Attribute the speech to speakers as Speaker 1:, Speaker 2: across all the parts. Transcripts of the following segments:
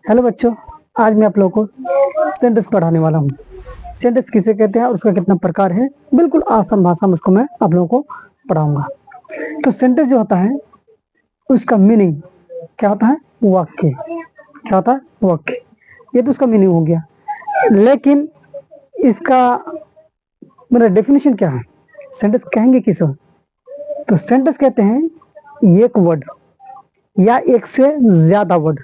Speaker 1: Hello बच्चों, आज मैं आप लोगों को सेंटेंस पढ़ाने वाला हूँ। सेंटेंस किसे कहते हैं और उसका कितना प्रकार है, बिल्कुल आसान भाषा में उसको मैं आप लोगों को पढ़ाऊंगा। तो सेंटेंस जो होता है उसका मीनिंग क्या होता है? वाक्य। क्या होता है? वाक्य। ये तो उसका मीनिंग हो गया, लेकिन इसका मेरा डेफिनेशन क्या है? सेंटेंस कहेंगे किसको? तो सेंटेंस कहते हैं एक वर्ड या एक से ज्यादा वर्ड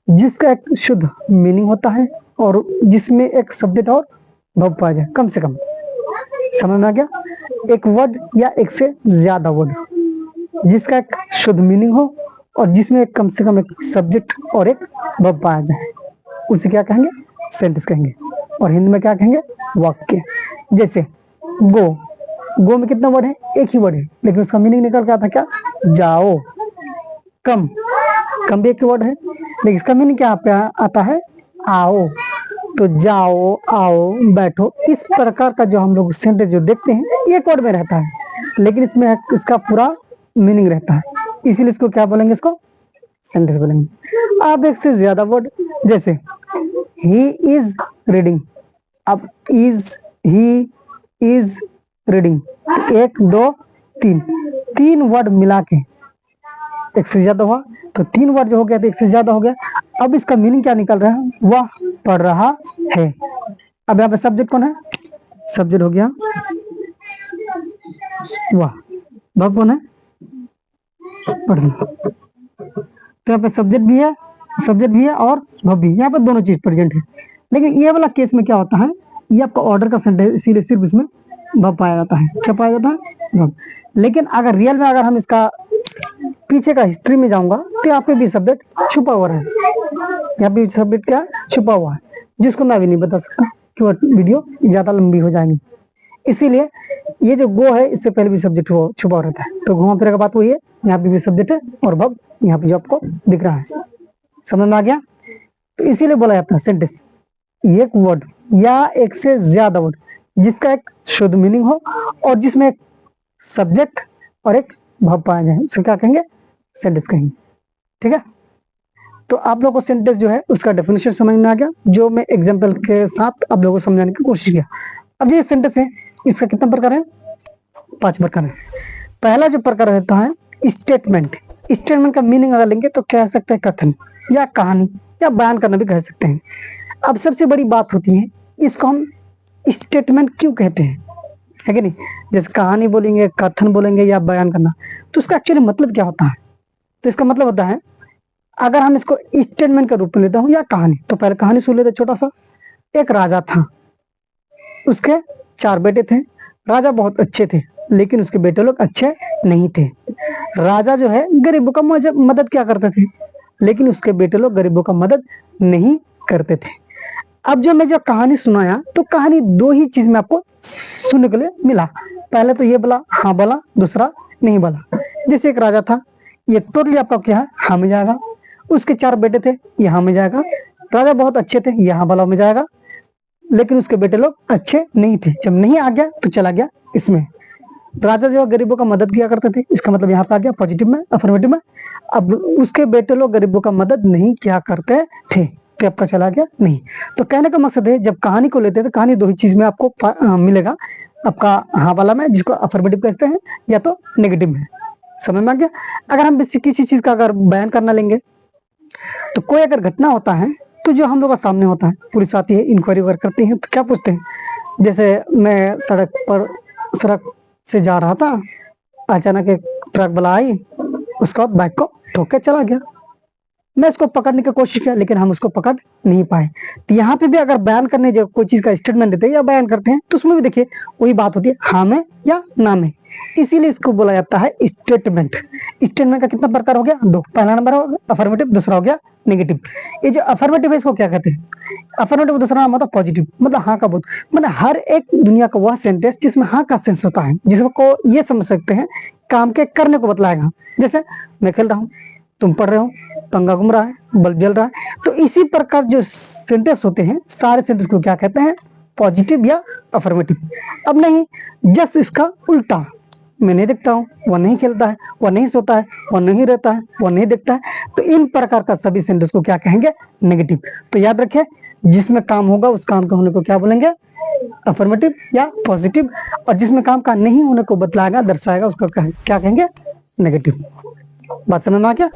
Speaker 1: जिसका एक शुद्ध मीनिंग होता है और जिसमें एक सब्जेक्ट और वर्ब पाया जाए, कम से कम। समझ में आ गया? एक वर्ड या एक से ज्यादा वर्ड जिसका एक शुद्ध मीनिंग हो और जिसमें एक कम से कम एक सब्जेक्ट और एक वर्ब पाया जाए, उसे क्या कहेंगे? सेंटेंस कहेंगे। और हिंदी में क्या कहेंगे? वाक्य। जैसे गो, गो में कितना वर्ड है? एक ही वर्ड है, लेकिन उसका मीनिंग निकल के आता क्या? जाओ। कम, कम भी एक वर्ड है, लेकिन इसका मीनिंग क्या आता है? आओ। तो जाओ, आओ, बैठो, इस प्रकार का जो हम लोग सेंटेंस जो देखते हैं एक वर्ड में रहता है, लेकिन इसमें इसका पूरा मीनिंग रहता है, इसीलिए इसको क्या बोलेंगे? इसको सेंटेंस बोलेंगे। अब एक से ज्यादा वर्ड, जैसे ही इज रीडिंग। अब ही इज रीडिंग, एक दो तीन, तीन वर्ड मिला के एक से ज्यादा हुआ, तो तीन वर्ड जो हो गया तो एक से ज्यादा हो गया। अब इसका मीनिंग क्या निकल रहा है? वह पढ़ रहा है। अब यहाँ पे सब्जेक्ट कौन है? सब्जेक्ट हो गया वह, वर्ब कौन है? पढ़ना। तो यहाँ पे सब्जेक्ट भी है और वर्ब भी, यहाँ पे दोनों चीज प्रेजेंट है। लेकिन ये वाला केस में क्या होता है, ये आपका ऑर्डर का सेंटेंस, इसीलिए सिर्फ इसमें वर्ब पाया जाता है। क्या पाया जाता है? वर्ब। लेकिन अगर रियल में अगर हम इसका पीछे का हिस्ट्री में जाऊंगा तो यहाँ पे भी सब्जेक्ट छुपा हुआ है। यहाँ पे सब्जेक्ट क्या छुपा हुआ है, जिसको मैं अभी नहीं बता सकता कि वीडियो ज्यादा लंबी हो जाएगी। इसीलिए ये जो गो है इससे पहले भी सब्जेक्ट छुपा रहता है। तो घुमा फिरा का बात वही है, यहाँ पे भी सब्जेक्ट है और वर्ब यहाँ पे जो आपको दिख रहा है। समझ में आ गया? तो इसीलिए बोला जाता है सेंटेंस एक वर्ड या एक से ज्यादा वर्ड जिसका एक शुद्ध मीनिंग हो और जिसमें एक सब्जेक्ट और एक वर्ब पाया जाए, उसे क्या कहेंगे? सेंटेंस कहेंगे। ठीक है? तो आप लोगों को सेंटेंस जो है उसका डेफिनेशन समझ में आ गया, जो मैं एग्जांपल के साथ आप लोगों को समझाने की कोशिश किया। अब ये सेंटेंस है, इसका कितना प्रकार है? 5 प्रकार है। पहला जो प्रकार रहता है स्टेटमेंट। स्टेटमेंट का मीनिंग अगर लेंगे तो कह सकते हैं कथन या कहानी या बयान करना भी कह सकते हैं। अब सबसे बड़ी बात होती है इसको हम स्टेटमेंट क्यों कहते हैं, है कि नहीं? जैसे कहानी बोलेंगे, कथन बोलेंगे या बयान करना, तो उसका एक्चुअली मतलब क्या होता है? तो इसका मतलब होता है, अगर हम इसको स्टेटमेंट का रूप में लेता हूँ या कहानी, तो पहले कहानी सुन लेते। छोटा सा, एक राजा था, उसके 4 बेटे थे। राजा बहुत अच्छे थे, लेकिन उसके बेटे लोग अच्छे नहीं थे। राजा जो है गरीबों का मदद क्या करते थे, लेकिन उसके बेटे लोग गरीबों का मदद नहीं करते थे। अब जो मैं कहानी सुनाया, तो कहानी 2 ही चीज में आपको सुनने के लिए मिला। पहले तो ये बोला हाँ बोला, दूसरा नहीं बोला। जैसे एक राजा था, ये टोटली आपका क्या है? हाँ में जाएगा। उसके 4 बेटे थे, यहाँ में जाएगा। राजा बहुत अच्छे थे, यहाँ वाला में जाएगा, लेकिन उसके बेटे लोग अच्छे नहीं थे। जब नहीं आ गया तो चला गया इसमें। राजा जो गरीबों का मदद किया करते थे, इसका मतलब यहाँ पे आ गया पॉजिटिव में, अफर्मेटिव में। अब उसके बेटे लोग गरीबों का मदद नहीं किया करते थे, तो आपका चला गया नहीं। तो कहने का मकसद है, जब कहानी को लेते हैं तो कहानी 2 ही चीज में आपको मिलेगा, आपका हाँ वाला में जिसको अफर्मेटिव कहते हैं, या तो नेगेटिव में। समझ में आ गया? अगर हम किसी चीज का अगर बयान करना लेंगे, तो कोई अगर घटना होता है तो जो हम लोग का सामने होता है, पुलिस आती है, इंक्वायरी वगैरह करती है, तो क्या पूछते हैं? जैसे मैं सड़क से जा रहा था, अचानक एक ट्रक वाला आई, उसका बाइक को ठोक के चला गया। मैं उसको पकड़ने की कोशिश किया, लेकिन हम उसको पकड़ नहीं पाए। तो यहाँ पे भी अगर बयान करने जो कोई चीज का स्टेटमेंट देते हैं या बयान करते हैं, तो उसमें भी देखिए वही बात होती है, हाँ में या ना में। इसीलिए इसको बोला जाता है स्टेटमेंट। स्टेटमेंट का कितना प्रकार हो गया? 2। पहला नंबर हो गया अफर्मेटिव, दूसरा हो गया नेगेटिव। ये जो अफर्मेटिव है इसको क्या कहते हैं? अफर्मेटिव दूसरा नाम होता है पॉजिटिव, मतलब हाँ का बोध। मतलब हर एक दुनिया का वह सेंटेंस जिसमें हाँ का सेंस होता है, जिसको ये समझ सकते हैं काम के करने को बतलाएगा। जैसे मैं खेल रहा हूँ, तुम पढ़ रहे हो, पंखा घूम रहा है, बल्ब जल रहा है। तो इसी प्रकार जो सेंटेंस होते हैं, सारे सेंटेंस को क्या कहते हैं? पॉजिटिव या अफर्मेटिव। अब नहीं, जस्ट इसका उल्टा, मैं नहीं देखता हूँ, वह नहीं खेलता है, वह नहीं सोता है, वह नहीं रहता है, वह नहीं देखता है। तो इन प्रकार का सभी सेंटेंस को क्या कहेंगे? नेगेटिव। तो याद रखें, जिसमें काम होगा उस काम के होने को क्या बोलेंगे? अफर्मेटिव या पॉजिटिव। और जिसमें काम का नहीं होने को बतलाएगा, दर्शाएगा, उसको क्या कहेंगे? नेगेटिव। बात समझ में आ गया?